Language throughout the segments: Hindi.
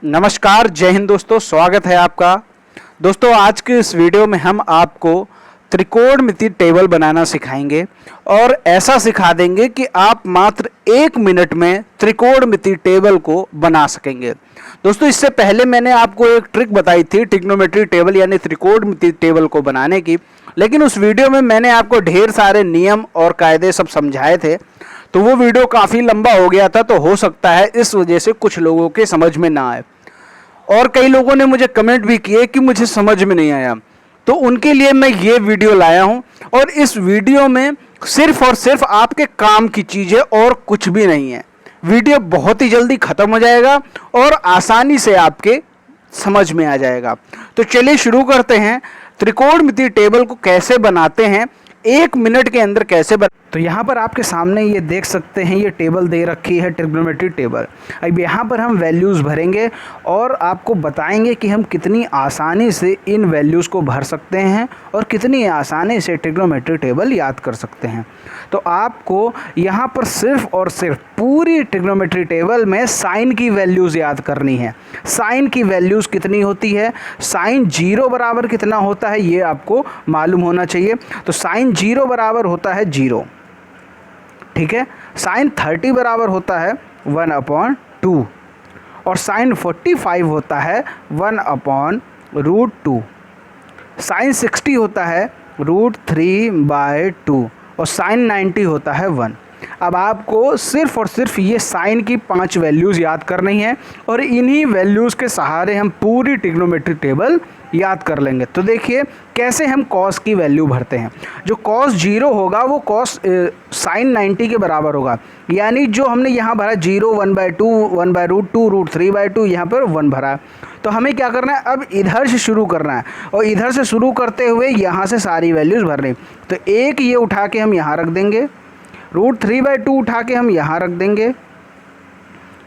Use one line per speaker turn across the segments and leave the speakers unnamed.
नमस्कार, जय हिंद दोस्तों, स्वागत है आपका। दोस्तों आज के इस वीडियो में हम आपको त्रिकोणमिति टेबल बनाना सिखाएंगे और ऐसा सिखा देंगे कि आप मात्र 1 मिनट में त्रिकोणमिति टेबल को बना सकेंगे। दोस्तों इससे पहले मैंने आपको एक ट्रिक बताई थी ट्रिग्नोमेट्री टेबल यानी त्रिकोणमिति टेबल को बनाने की, लेकिन उस वीडियो में मैंने आपको ढेर सारे नियम और कायदे सब समझाए थे, तो वो वीडियो काफ़ी लंबा हो गया था, तो हो सकता है इस वजह से कुछ लोगों के समझ में ना आए। और कई लोगों ने मुझे कमेंट भी किए कि मुझे समझ में नहीं आया, तो उनके लिए मैं ये वीडियो लाया हूं। और इस वीडियो में सिर्फ और सिर्फ आपके काम की चीज़ें और कुछ भी नहीं है। वीडियो बहुत ही जल्दी ख़त्म हो जाएगा और आसानी से आपके समझ में आ जाएगा। तो चलिए शुरू करते हैं। त्रिकोणमिति टेबल को कैसे बनाते हैं, 1 मिनट के अंदर कैसे तो यहाँ पर आपके सामने ये देख सकते हैं, ये टेबल दे रखी है ट्रिग्नोमेट्री टेबल। अब यहाँ पर हम वैल्यूज़ भरेंगे और आपको बताएंगे कि हम कितनी आसानी से इन वैल्यूज़ को भर सकते हैं और कितनी आसानी से ट्रिग्नोमेट्री टेबल याद कर सकते हैं। तो आपको यहाँ पर सिर्फ और सिर्फ पूरी ट्रिग्नोमेट्री टेबल में साइन की वैल्यूज़ याद करनी है। साइन की वैल्यूज़ कितनी होती है, साइन 0 बराबर कितना होता है ये आपको मालूम होना चाहिए। तो साइन 0 बराबर होता है 0, ठीक है। साइन 30 बराबर होता है 1/2 और साइन 45 होता है 1/√2। साइन 60 होता है √3/2 और साइन 90 होता है 1। अब आपको सिर्फ और सिर्फ ये साइन की 5 वैल्यूज़ याद करनी है और इन्हीं वैल्यूज़ के सहारे हम पूरी ट्रिग्नोमेट्री टेबल याद कर लेंगे। तो देखिए कैसे हम कॉस की वैल्यू भरते हैं। जो कॉस 0 होगा वो कॉस साइन 90 के बराबर होगा, यानी जो हमने यहाँ भरा 0, 1/2, 1/√2, √3/2, यहाँ पर 1 भरा। तो हमें क्या करना है, अब इधर से शुरू करना है और इधर से शुरू करते हुए यहाँ से सारी वैल्यूज़ भरनी। तो एक ये उठा के हम यहाँ रख देंगे, √3/2 उठा के हम यहाँ रख देंगे,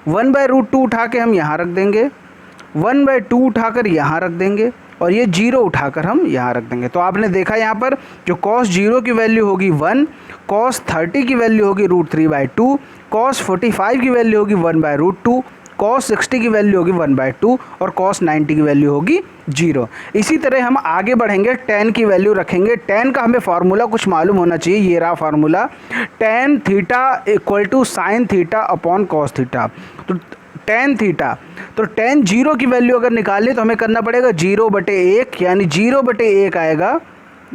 1/√2 उठा के हम यहाँ रख देंगे, 1/2 उठाकर यहाँ रख देंगे और ये 0 उठाकर हम यहाँ रख देंगे। तो आपने देखा यहाँ पर जो cos 0 की वैल्यू होगी 1, cos 30 की वैल्यू होगी √3/2, cos 45 की वैल्यू होगी 1/√2, cos 60 की वैल्यू होगी 1/2 और cos 90 की वैल्यू होगी 0। इसी तरह हम आगे बढ़ेंगे, tan की वैल्यू रखेंगे। tan का हमें फार्मूला कुछ मालूम होना चाहिए, ये रहा formula, tan theta = sin θ/cos θ। तो tan थीटा, तो tan 0 की वैल्यू अगर निकालें तो हमें करना पड़ेगा 0/1, यानी 0/1 आएगा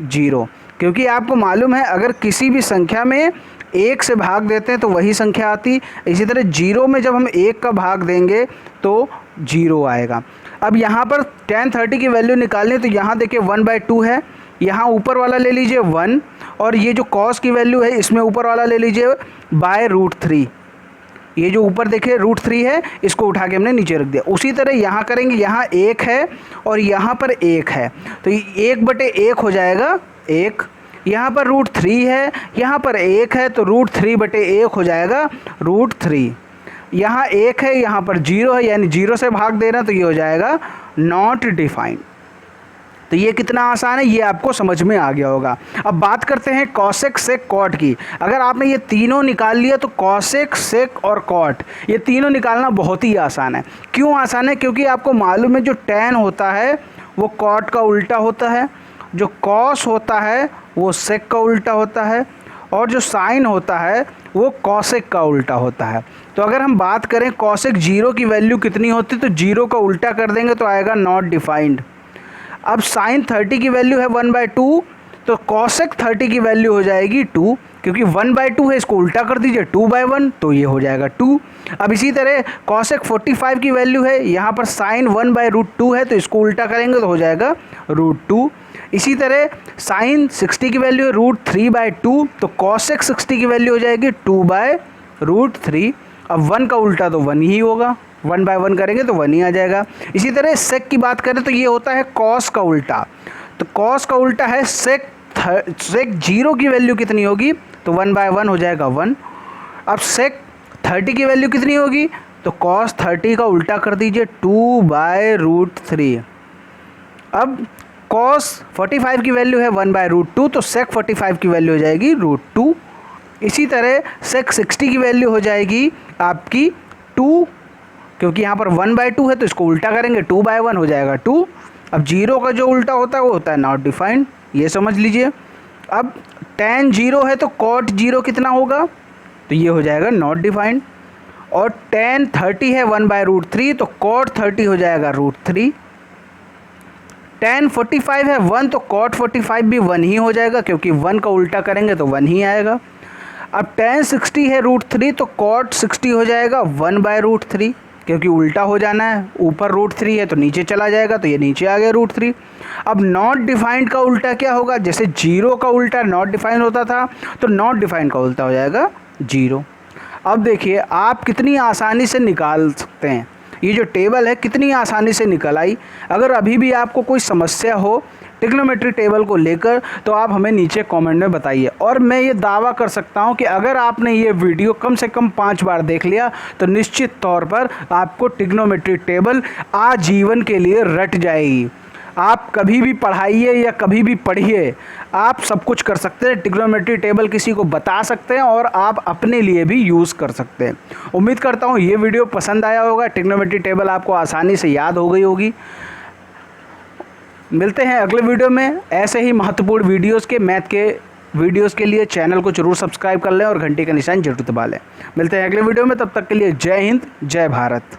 0, क्योंकि आपको मालूम है अगर किसी भी संख्या में 1 से भाग देते हैं तो वही संख्या आती। इसी तरह 0 में जब हम 1 का भाग देंगे तो 0 आएगा। अब यहाँ पर tan 30 की वैल्यू निकालें तो यहाँ देखिए 1/2 है, यहाँ ऊपर वाला ले लीजिए 1 और ये जो cos की वैल्यू है इसमें ऊपर वाला ले लीजिए √3। ये जो ऊपर देखिए √3 है, इसको उठा के हमने नीचे रख दिया। उसी तरह यहाँ करेंगे, यहाँ 1 है और यहाँ पर 1 है, तो 1/1 हो जाएगा 1। यहाँ पर √3 है, यहाँ पर 1 है, तो √3/1 हो जाएगा √3। यहाँ 1 है, यहाँ पर 0 है, यानी 0 से भाग देना, तो ये हो जाएगा नॉट डिफाइंड। तो ये कितना आसान है, ये आपको समझ में आ गया होगा। अब बात करते हैं कॉसेक, सेक, कॉट की। अगर आपने ये तीनों निकाल लिया तो कॉसेक, सेक और कॉट ये तीनों निकालना बहुत ही आसान है। क्यों आसान है, क्योंकि आपको मालूम है जो tan होता है वो कॉट का उल्टा होता है, जो कॉस होता है वो सेक का उल्टा होता है और जो साइन होता है वो कॉसेक का उल्टा होता है। तो अगर हम बात करें कॉसेक 0 की वैल्यू कितनी होती, तो 0 का उल्टा कर देंगे तो आएगा नॉट डिफाइंड। अब साइन 30 की वैल्यू है 1/2, तो कॉसेक 30 की वैल्यू हो जाएगी 2, क्योंकि 1/2 है, इसको उल्टा कर दीजिए 2/1, तो ये हो जाएगा 2। अब इसी तरह कॉसेक 45 की वैल्यू है, यहाँ पर साइन 1/√2 है, तो इसको उल्टा करेंगे तो हो जाएगा √2। इसी तरह साइन 60 की वैल्यू है √3/2, तो कॉसेक 60 की वैल्यू हो जाएगी 2/√3। अब 1 का उल्टा तो 1 ही होगा, 1/1 करेंगे तो 1 ही आ जाएगा। इसी तरह सेक की बात करें तो ये होता है कॉस का उल्टा, तो कॉस का उल्टा है सेक। सेक 0 की वैल्यू कितनी होगी, तो 1/1 हो जाएगा 1। अब सेक 30 की वैल्यू कितनी होगी, तो कॉस 30 का उल्टा कर दीजिए 2/√3। अब कॉस 45 की वैल्यू है 1/√2, तो सेक 45 की वैल्यू हो जाएगी √2। इसी तरह सेक 60 की वैल्यू हो जाएगी आपकी 2 क्योंकि यहाँ पर 1/2 है तो इसको उल्टा करेंगे 2/1 हो जाएगा 2। अब 0 का जो उल्टा होता है वो होता है नॉट डिफाइंड, ये समझ लीजिए। अब tan 0 है तो cot 0 कितना होगा, तो ये हो जाएगा नॉट डिफाइंड। और tan 30 है 1/√3 तो cot 30 हो जाएगा √3। tan 45 है 1 तो cot 45 भी 1 ही हो जाएगा, क्योंकि 1 का उल्टा करेंगे तो 1 ही आएगा। अब tan 60 है √3 तो cot 60 हो जाएगा 1/√3, क्योंकि उल्टा हो जाना है, ऊपर √3 है तो नीचे चला जाएगा, तो ये नीचे आ गया √3। अब नॉट डिफाइंड का उल्टा क्या होगा, जैसे 0 का उल्टा नॉट डिफाइंड होता था तो नॉट डिफाइंड का उल्टा हो जाएगा 0। अब देखिए आप कितनी आसानी से निकाल सकते हैं, ये जो टेबल है कितनी आसानी से निकल आई। अगर अभी भी आपको कोई समस्या हो ट्रिग्नोमेट्री टेबल को लेकर तो आप हमें नीचे कमेंट में बताइए। और मैं ये दावा कर सकता हूँ कि अगर आपने ये वीडियो कम से कम 5 बार देख लिया तो निश्चित तौर पर आपको ट्रिग्नोमेट्री टेबल आजीवन के लिए रट जाएगी। आप कभी भी पढ़ाइए या कभी भी पढ़िए, आप सब कुछ कर सकते हैं। ट्रिग्नोमेट्री टेबल किसी को बता सकते हैं और आप अपने लिए भी यूज़ कर सकते हैं। उम्मीद करता हूँ ये वीडियो पसंद आया होगा, ट्रिग्नोमेट्री टेबल आपको आसानी से याद हो गई होगी। मिलते हैं अगले वीडियो में ऐसे ही महत्वपूर्ण वीडियोज़ के मैथ के वीडियोज़ के लिए चैनल को जरूर सब्सक्राइब कर लें और घंटी का निशान जरूर दबा लें। मिलते हैं अगले वीडियो में, तब तक के लिए जय हिंद जय भारत।